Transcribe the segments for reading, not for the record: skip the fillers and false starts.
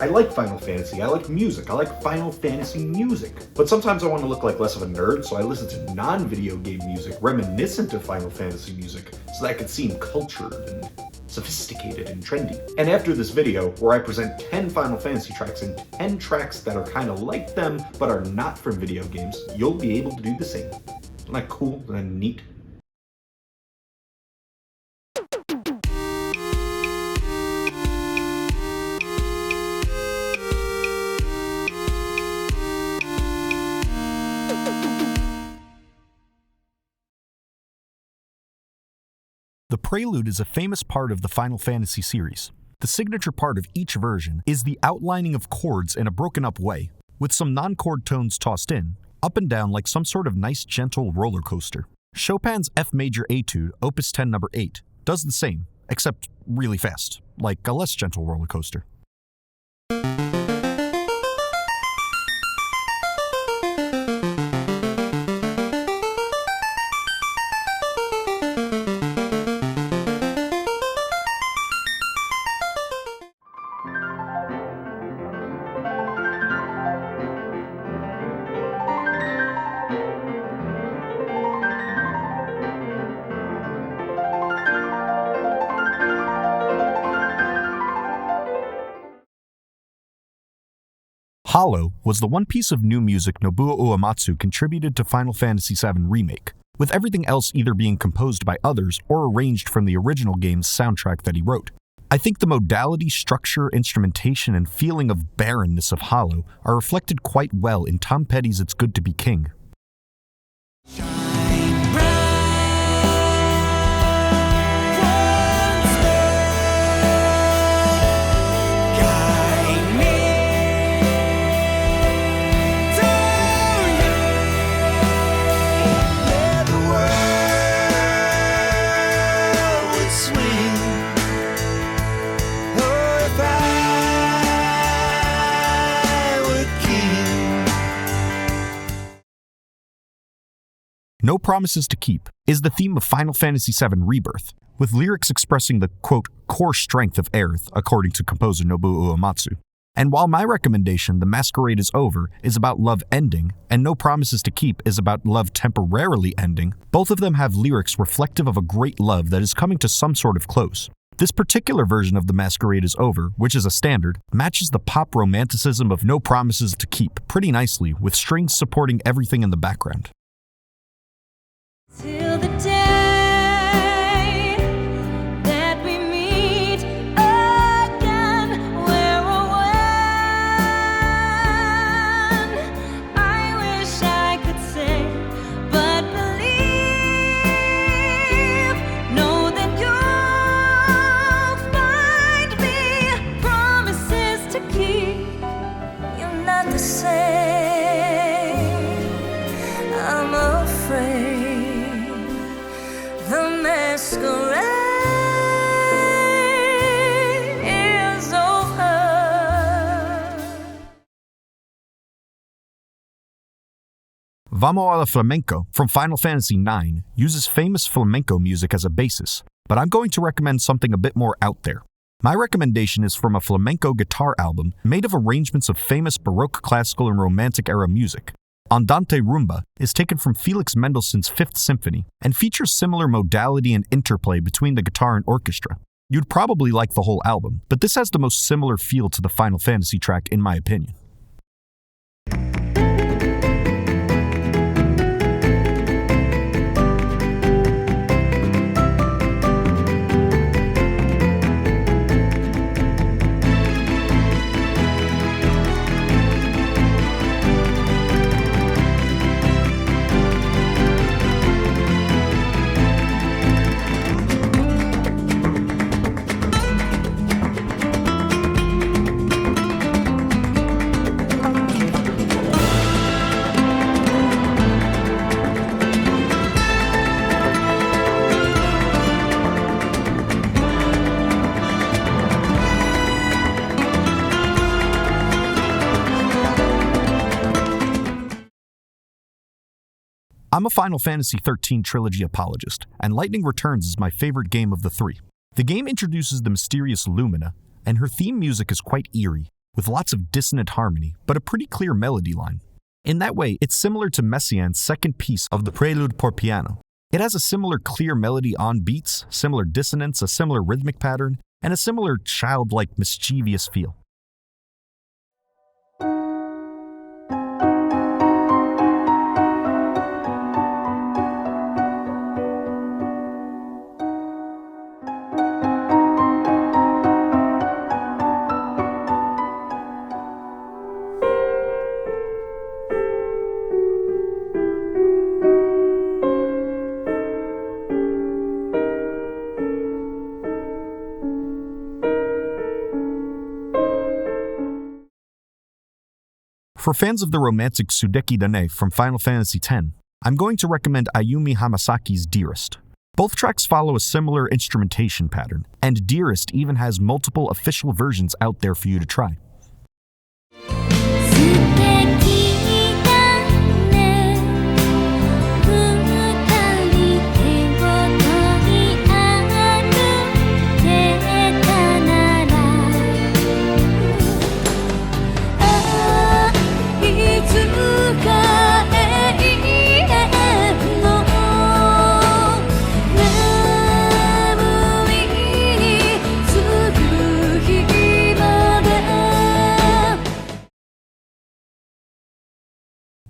I like Final Fantasy, I like music, I like Final Fantasy music. But sometimes I want to look like less of a nerd, so I listen to non-video game music reminiscent of Final Fantasy music so that I could seem cultured and sophisticated and trendy. And after this video, where I present 10 Final Fantasy tracks and 10 tracks that are kind of like them but are not from video games, you'll be able to do the same. Isn't that cool and neat? The prelude is a famous part of the Final Fantasy series. The signature part of each version is the outlining of chords in a broken-up way, with some non-chord tones tossed in, up and down like some sort of nice gentle roller coaster. Chopin's F major etude, Opus 10 No. 8, does the same, except really fast, like a less gentle roller coaster. Hollow was the one piece of new music Nobuo Uematsu contributed to Final Fantasy VII Remake, with everything else either being composed by others or arranged from the original game's soundtrack that he wrote. I think the modality, structure, instrumentation, and feeling of barrenness of Hollow are reflected quite well in Tom Petty's It's Good to Be King. No Promises to Keep is the theme of Final Fantasy VII Rebirth, with lyrics expressing the, quote, core strength of Aerith, according to composer Nobuo Uematsu. And while my recommendation, The Masquerade is Over, is about love ending, and No Promises to Keep is about love temporarily ending, both of them have lyrics reflective of a great love that is coming to some sort of close. This particular version of The Masquerade is Over, which is a standard, matches the pop romanticism of No Promises to Keep pretty nicely, with strings supporting everything in the background. Till the day that we meet again, where or when, I wish I could say, but believe, know that you'll find me promises to keep. You're not the same, I'm afraid. The masquerade is over. Vamos a la Flamenco from Final Fantasy IX uses famous flamenco music as a basis, but I'm going to recommend something a bit more out there. My recommendation is from a flamenco guitar album made of arrangements of famous Baroque, classical, and Romantic era music. Andante Rumba is taken from Felix Mendelssohn's Fifth Symphony and features similar modality and interplay between the guitar and orchestra. You'd probably like the whole album, but this has the most similar feel to the Final Fantasy track in my opinion. I'm a Final Fantasy XIII trilogy apologist, and Lightning Returns is my favorite game of the three. The game introduces the mysterious Lumina, and her theme music is quite eerie. with lots of dissonant harmony, but a pretty clear melody line. In that way, it's similar to Messiaen's second piece of the Prelude pour piano. It has a similar clear melody on beats, similar dissonance, a similar rhythmic pattern, and a similar childlike, mischievous feel. For fans of the romantic Sudeki Dane from Final Fantasy X, I'm going to recommend Ayumi Hamasaki's Dearest. Both tracks follow a similar instrumentation pattern, and Dearest even has multiple official versions out there for you to try.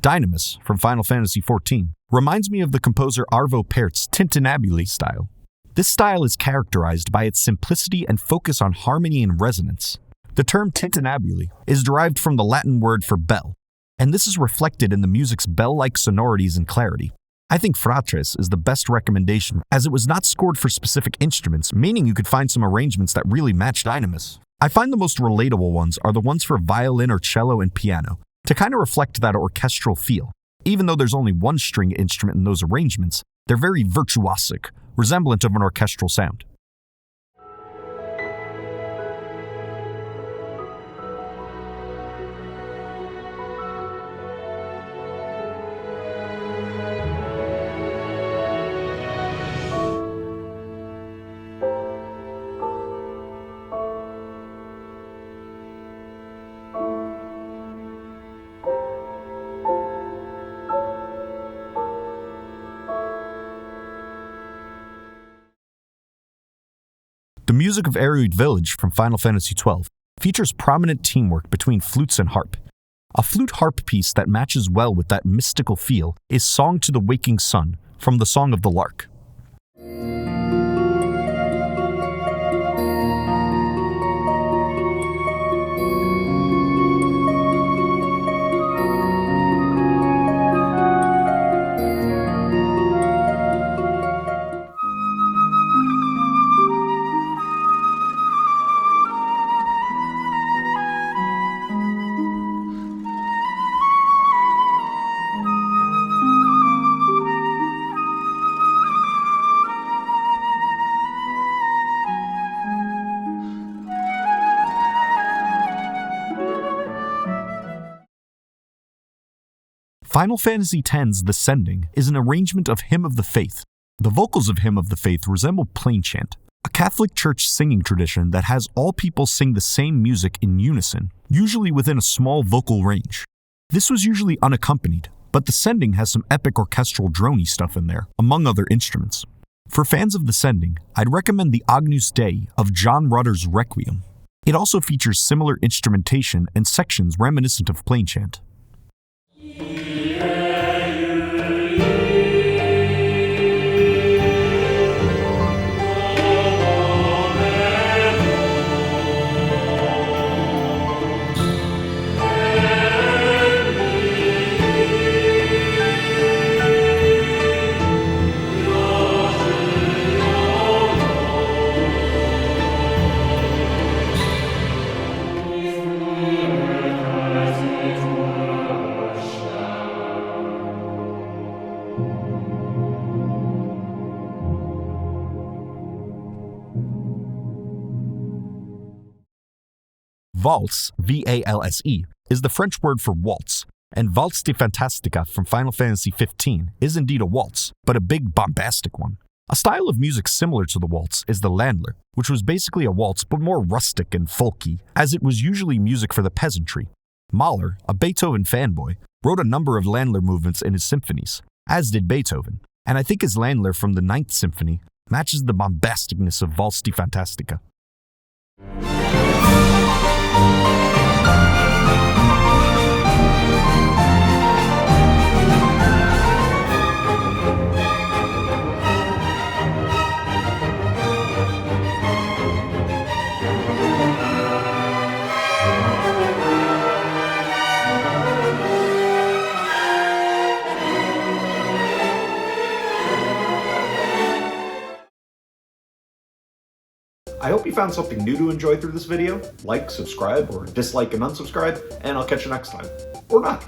'Dynamis' from Final Fantasy XIV reminds me of the composer Arvo Pärt's Tintinnabuli style. This style is characterized by its simplicity and focus on harmony and resonance. The term tintinnabuli is derived from the Latin word for bell, and this is reflected in the music's bell-like sonorities and clarity. I think Fratres is the best recommendation, as it was not scored for specific instruments, meaning you could find some arrangements that really match Dynamis. I find the most relatable ones are the ones for violin or cello and piano, to kind of reflect that orchestral feel. Even though there's only one string instrument in those arrangements, they're very virtuosic, resemblant of an orchestral sound. The music of Erud Village from Final Fantasy XII features prominent teamwork between flutes and harp. A flute-harp piece that matches well with that mystical feel is Song to the Waking Sun from the Song of the Lark. Final Fantasy X's The Sending is an arrangement of Hymn of the Faith. The vocals of Hymn of the Faith resemble plain chant, a Catholic church singing tradition that has all people sing the same music in unison, usually within a small vocal range. This was usually unaccompanied, but The Sending has some epic orchestral droney stuff in there, among other instruments. For fans of The Sending, I'd recommend the Agnus Dei of John Rutter's Requiem. It also features similar instrumentation and sections reminiscent of plain chant. Valse, V-A-L-S-E, is the French word for waltz, and Valse de Fantastica from Final Fantasy XV is indeed a waltz, but a big bombastic one. A style of music similar to the waltz is the Ländler, which was basically a waltz but more rustic and folky, as it was usually music for the peasantry. Mahler, a Beethoven fanboy, wrote a number of Ländler movements in his symphonies, as did Beethoven, and I think his Ländler from the Ninth Symphony matches the bombasticness of Valse die Fantastica. I hope you found something new to enjoy through this video. Like, subscribe, or dislike and unsubscribe, and I'll catch you next time. Or not.